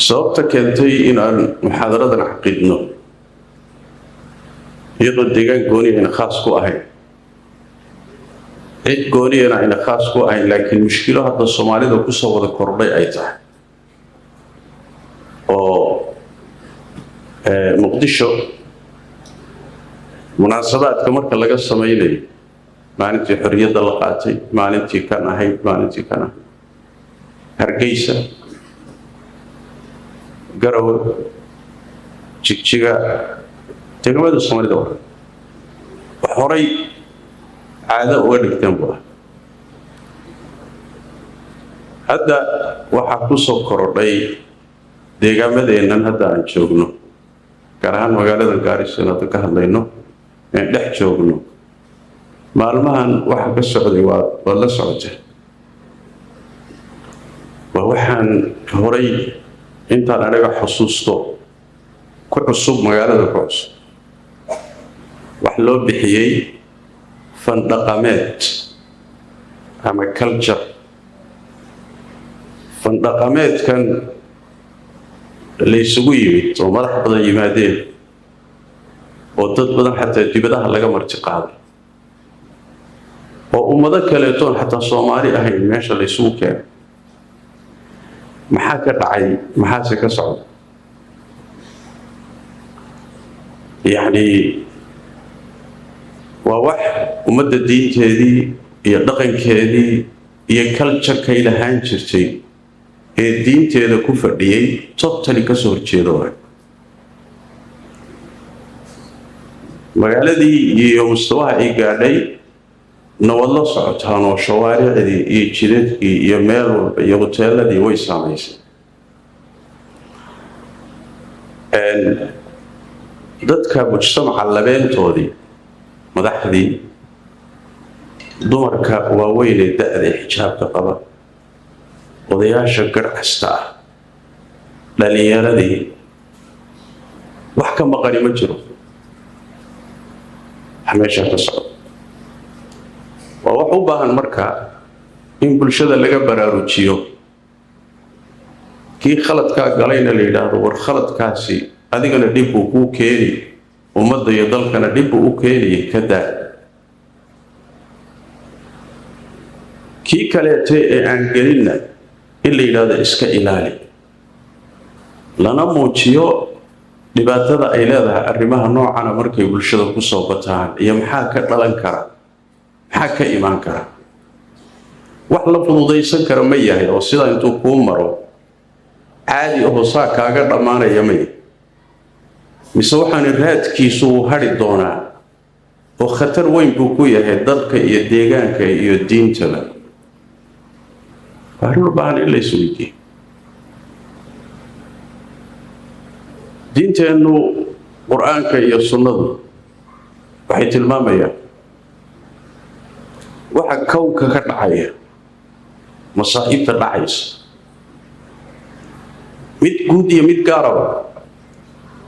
sababta keentay in aan muxaadaradan xaqiidno iyadoo deegaan gooni ayna khaas ku ahayn cid gooniyana ayna khaas ku ahayn laakiin mushkilo hadda soomaalida kusoo wada kordhay ay tahay oo muqdisho munaasabaadka marka laga samaynayo maalintii xorriyadda la qaatay maalintii kan ahayd hargeysa garowe jigjiga deegaamada soomaalida wax horay caado uga dhigteen buu ah hadda waxaa kusoo korodhay deegaamadeennan hadda aan joogno gaar ahaan magaalada Gaarisa hadda ka hadlayno aan dhex joogno maalmahan waxa ka socday waa la socotay waxaan horay intaan anaga xusuusto ku cusub magaalada ku cusub wax loo bixiyay fan dhaqameed ama culture fan dhaqameedkan la isugu yimid oo madax badan yimaadeen oo dad badan xataa dibadaha laga marti qaaday oo ummado kaleetoon xataa Soomaali ahayn meesha la isugu keenay maxaa ka dhacay maxaase ka socda yani waa wax ummadda diinteedii iyo dhaqankeedii iyo culture-kay lahaan jirtay ee diinteeda ku fadhiyay totally ka soo horjeedo magaaladii iyo mustawaha ay gaadhay nabad la socotaan oo shawaaricdii iyo jidadkii iyo meel walba iyo hoteeladii way saamaysay dadka mujtamaca labeentoodii madaxdii dumarka waaweyn ee da'da xijaabka qaba odayaasha garcasta ah dhalinyaradii wax ka maqani ma jiro meesha ka socda waa wax u baahan marka in bulshada laga baraarujiyo kii khaladkaa galayna la yidhaahdo war khaladkaasi adigana dhib buu kuu keeni ummadda iyo dalkana dhib buu u keenayay ka daa kii kaleete ee aan gelinna in la yidhaahdo iska ilaali lana muujiyo dhibaatada ay leedahay arrimaha noocana markay bulshada ku soo bataan iyo maxaa ka dhalan kara maxaa ka imaan kara wax la fududaysan kara ma yahay oo sidaa intuu kuu maro caadi oo saa kaaga dhammaanaya may mise waxaan raadkiisu uu hadhi doonaa oo khatar weyn buu ku yahay dalka iyo deegaanka iyo diintaba waxaan u baahan in la isweydiiyo diinteennu qur-aanka iyo sunnadu waxay tilmaamayaan waxa kownka ka dhacaya masaa'ibta dhacaysa mid guud iyo mid gaaraba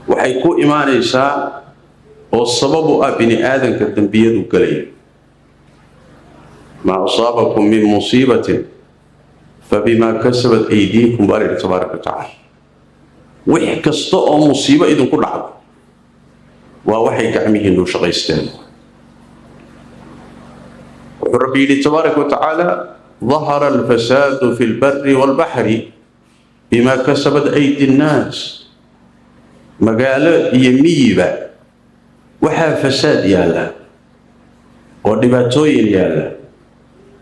waxay ku imaanaysaa oo sabab u ah bini aadanka dambiyadu galaya ma asaabakum min musiibatin fabima kasabat aydiikum bari tabaaraka ta'ala wix kasta oo musiibo idinku dhacdo waa waxay gacmihiinu shaqaysteen ربي تبارك وتعالى ظهر الفساد في البر والبحر بما كسبت أيدي الناس مقال يميبا وحا فساد يالا ودباتوين يالا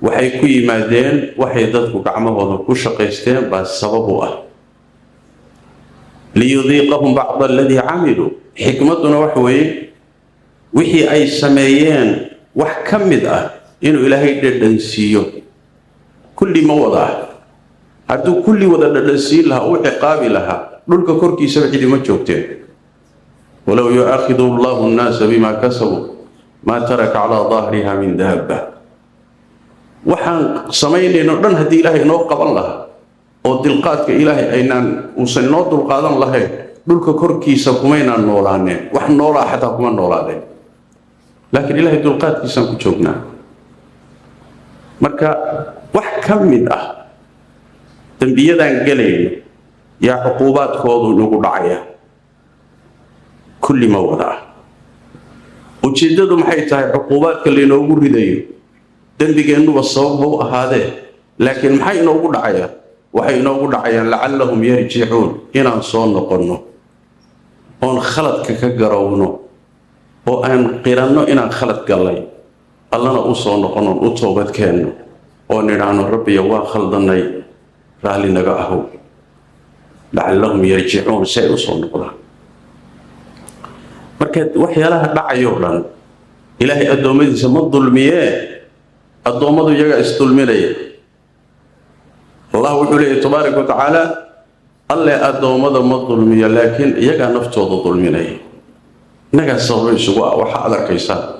وحي كوي مادين وحي ذاتك عمه وذكو شقيستين بس سببه ليذيقهم بعض الذي عملوا حكمتنا وحوي وحي أي سميين وحكمد إنه إلهي ددنسيو كل ما وضع هدو كل وضع ددنسي لها أو عقاب لها دولك كوركي سبعي ما جوكتين ولو يؤاخذ الله الناس بما كسبوا ما ترك على ظهرها من دابة وحان سميني نردن هدي إلهي نوقف الله أو دلقاتك إلهي أينان وسنو دلقادا الله دولك كوركي سبكمين النولانين وحن نولا حتى كمان نولانين لكن إلهي دلقاتك سنكو جوكنا marka wax kamid ah dambiyadan galayno يا عقوبات كودو نقول دعيا كل ما وضع وجددوا محيطها عقوبات اللي نقول رديو دنبي إنه الصواب هو هذا لكن محي نقول دعيا وحي نقول دعيا لعلهم يرجعون إلى صون قرنه on khaladka ka garawno oo aan qiranno inaan khalad galay allana u soo noqono u toobad keenno oo niraano rabbiya waa khaldanay raali naga aho la'allahum yarji'un shay u soo noqdaan marka waxyaalaha dhacayo dhan ilaahay adoomadiisa ma dulmiye adoomadu iyaga isdulminaya allah wuxuu leeyahay tabaaraka wa ta'ala الله أدومه ما ظلمي لكن يجا نفتوض ظلمنا نجا صبي سواء وحاضر كيسان